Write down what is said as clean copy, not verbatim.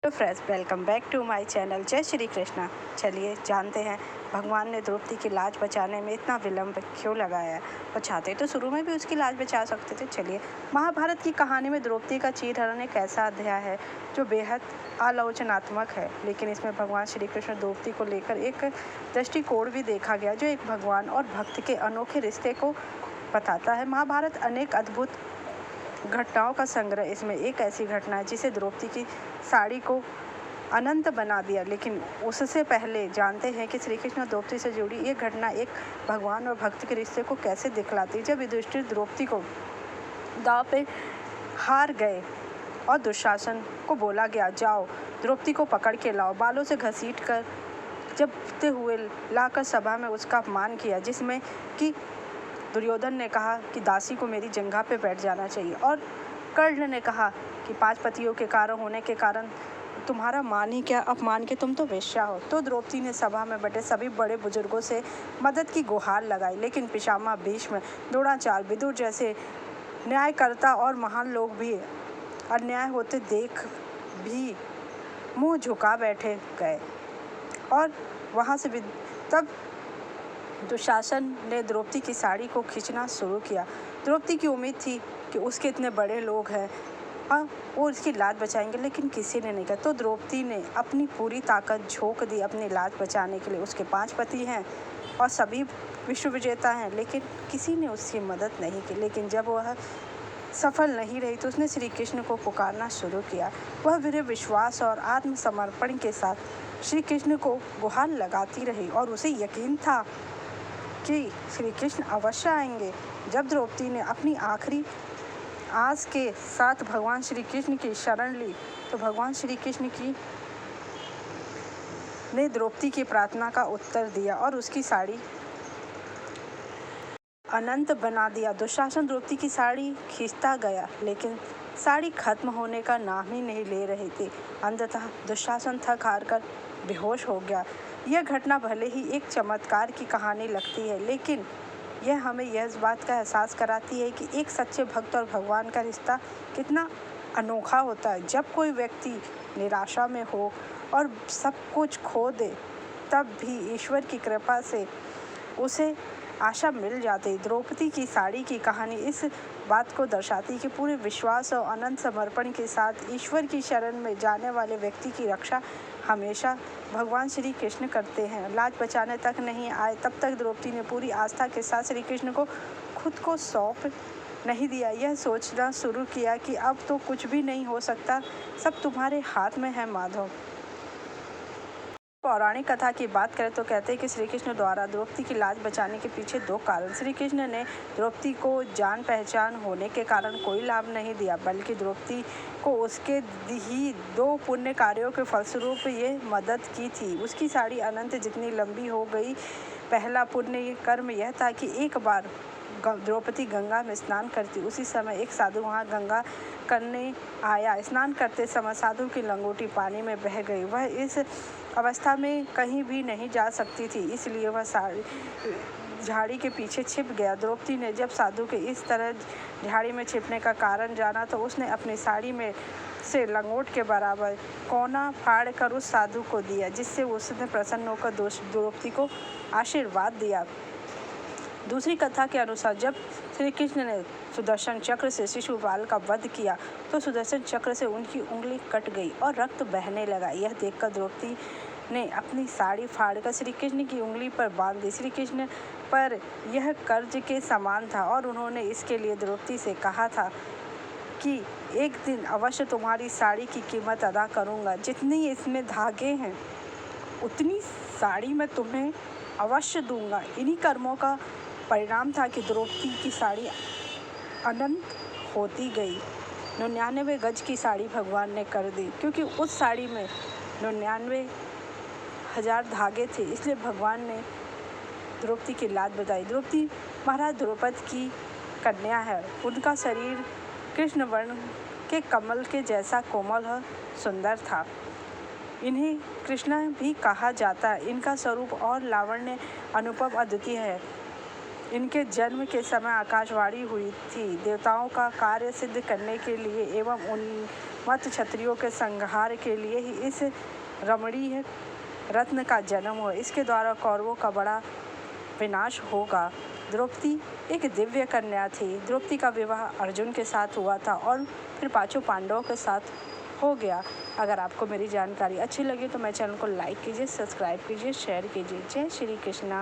Hello friends, welcome back to my channel. जय श्री कृष्णा। चलिए जानते हैं भगवान ने द्रौपदी की लाज बचाने में इतना विलंब क्यों लगाया। और चाहते तो शुरू में भी उसकी लाज बचा सकते थे। चलिए, महाभारत की कहानी में द्रौपदी का चीरहरण एक ऐसा अध्याय है जो बेहद आलोचनात्मक है, लेकिन इसमें भगवान श्री कृष्ण द्रौपदी को लेकर एक दृष्टिकोण भी देखा गया जो एक भगवान और भक्त के अनोखे रिश्ते को बताता है। महाभारत अनेक अद्भुत घटनाओं का संग्रह। इसमें एक ऐसी घटना है जिसे द्रौपदी की साड़ी को अनंत बना दिया, लेकिन उससे पहले जानते हैं कि श्री कृष्ण और द्रौपदी से जुड़ी ये घटना एक भगवान और भक्त के रिश्ते को कैसे दिखलाती। जब युधिष्ठिर द्रौपदी को दांव पे हार गए और दुशासन को बोला गया, जाओ द्रौपदी को पकड़ के लाओ, बालों से घसीट कर जबते हुए लाकर सभा में उसका अपमान किया, जिसमें कि दुर्योधन ने कहा कि दासी को मेरी जंघा पे बैठ जाना चाहिए, और कर्ण ने कहा कि 5 पतियों के कारण होने के कारण तुम्हारा मान ही क्या, अपमान के तुम तो वेश्या हो। तो द्रौपदी ने सभा में बैठे सभी बड़े बुजुर्गों से मदद की गुहार लगाई, लेकिन पितामह भीष्म, द्रोणाचार्य, विदुर जैसे न्यायकर्ता और महान लोग भी अन्याय होते देख भी मुंह झुका बैठे गए। और वहाँ से भी तब दुशासन ने द्रौपदी की साड़ी को खींचना शुरू किया। द्रौपदी की उम्मीद थी कि उसके इतने बड़े लोग हैं, वो इसकी लाज बचाएंगे, लेकिन किसी ने नहीं किया। तो द्रौपदी ने अपनी पूरी ताकत झोंक दी अपनी लाज बचाने के लिए। उसके 5 पति हैं और सभी विश्व विजेता हैं, लेकिन किसी ने उसकी मदद नहीं की। लेकिन जब वह सफल नहीं रही तो उसने श्री कृष्ण को पुकारना शुरू किया। वह दृढ़ विश्वास और आत्मसमर्पण के साथ श्री कृष्ण को गुहार लगाती रही और उसे यकीन था कि श्री कृष्ण अवश्य आएंगे। जब द्रौपदी ने अपनी आखिरी आस के साथ भगवान श्री कृष्ण की शरण ली तो भगवान श्री कृष्ण ने द्रौपदी की प्रार्थना का उत्तर दिया और उसकी साड़ी अनंत बना दिया। दुशासन द्रौपदी की साड़ी खींचता गया, लेकिन साड़ी खत्म होने का नाम ही नहीं ले रही थी। अंततः दुशासन थक हार कर बेहोश हो गया। यह घटना भले ही एक चमत्कार की कहानी लगती है, लेकिन यह हमें यह बात का एहसास कराती है कि एक सच्चे भक्त और भगवान का रिश्ता कितना अनोखा होता है। जब कोई व्यक्ति निराशा में हो और सब कुछ खो दे, तब भी ईश्वर की कृपा से उसे आशा मिल जाती। द्रौपदी की साड़ी की कहानी इस बात को दर्शाती कि पूरे विश्वास और अनंत समर्पण के साथ ईश्वर की शरण में जाने वाले व्यक्ति की रक्षा हमेशा भगवान श्री कृष्ण करते हैं। लाज बचाने तक नहीं आए तब तक द्रौपदी ने पूरी आस्था के साथ श्री कृष्ण को खुद को सौंप नहीं दिया। यह सोचना शुरू किया कि अब तो कुछ भी नहीं हो सकता, सब तुम्हारे हाथ में है माधव। पौराणिक कथा की बात करें तो कहते हैं कि श्री कृष्ण द्वारा द्रौपदी की लाज बचाने के पीछे 2 कारण। श्री कृष्ण ने द्रौपदी को जान पहचान होने के कारण कोई लाभ नहीं दिया, बल्कि द्रौपदी को उसके ही 2 पुण्य कार्यों के फलस्वरूप ये मदद की थी। उसकी साड़ी अनंत जितनी लंबी हो गई। पहला पुण्य कर्म यह था कि एक बार द्रौपदी गंगा में स्नान करती, उसी समय एक साधु वहाँ गंगा करने आया। स्नान करते समय साधु की लंगोटी पानी में बह गई। वह इस अवस्था में कहीं भी नहीं जा सकती थी, इसलिए वह झाड़ी के पीछे छिप गया। द्रौपदी ने जब साधु के इस तरह झाड़ी में छिपने का कारण जाना तो उसने अपनी साड़ी में से लंगोट के बराबर कोना फाड़ कर उस साधु को दिया, जिससे उसने प्रसन्न होकर द्रौपदी को आशीर्वाद दिया। दूसरी कथा के अनुसार जब श्री कृष्ण ने सुदर्शन चक्र से शिशुपाल का वध किया तो सुदर्शन चक्र से उनकी उंगली कट गई और रक्त बहने लगा। यह देखकर द्रौपदी ने अपनी साड़ी फाड़कर श्री कृष्ण की उंगली पर बांध दी। श्री कृष्ण पर यह कर्ज के समान था और उन्होंने इसके लिए द्रौपदी से कहा था कि एक दिन अवश्य तुम्हारी साड़ी की कीमत अदा करूँगा। जितनी इसमें धागे हैं उतनी साड़ी मैं तुम्हें अवश्य दूंगा। इन्हीं कर्मों का परिणाम था कि द्रौपदी की साड़ी अनंत होती गई। 99 गज की साड़ी भगवान ने कर दी, क्योंकि उस साड़ी में 99,000 धागे थे, इसलिए भगवान ने द्रौपदी की लाज बचाई। द्रौपदी महाराज द्रौपद की कन्या है। उनका शरीर कृष्ण वर्ण के कमल के जैसा कोमल और सुंदर था। इन्हें कृष्णा भी कहा जाता है। इनका स्वरूप और लावण्य अनुपम अद्वितीय है। इनके जन्म के समय आकाशवाणी हुई थी। देवताओं का कार्य सिद्ध करने के लिए एवं मत क्षत्रियों के संहार के लिए ही इस रमणीय रत्न का जन्म हुआ। इसके द्वारा कौरवों का बड़ा विनाश होगा। द्रौपदी एक दिव्य कन्या थी। द्रौपदी का विवाह अर्जुन के साथ हुआ था और फिर पांचों पांडवों के साथ हो गया। अगर आपको मेरी जानकारी अच्छी लगी तो मेरे चैनल को लाइक कीजिए, सब्सक्राइब कीजिए, शेयर कीजिए। जय श्री कृष्णा।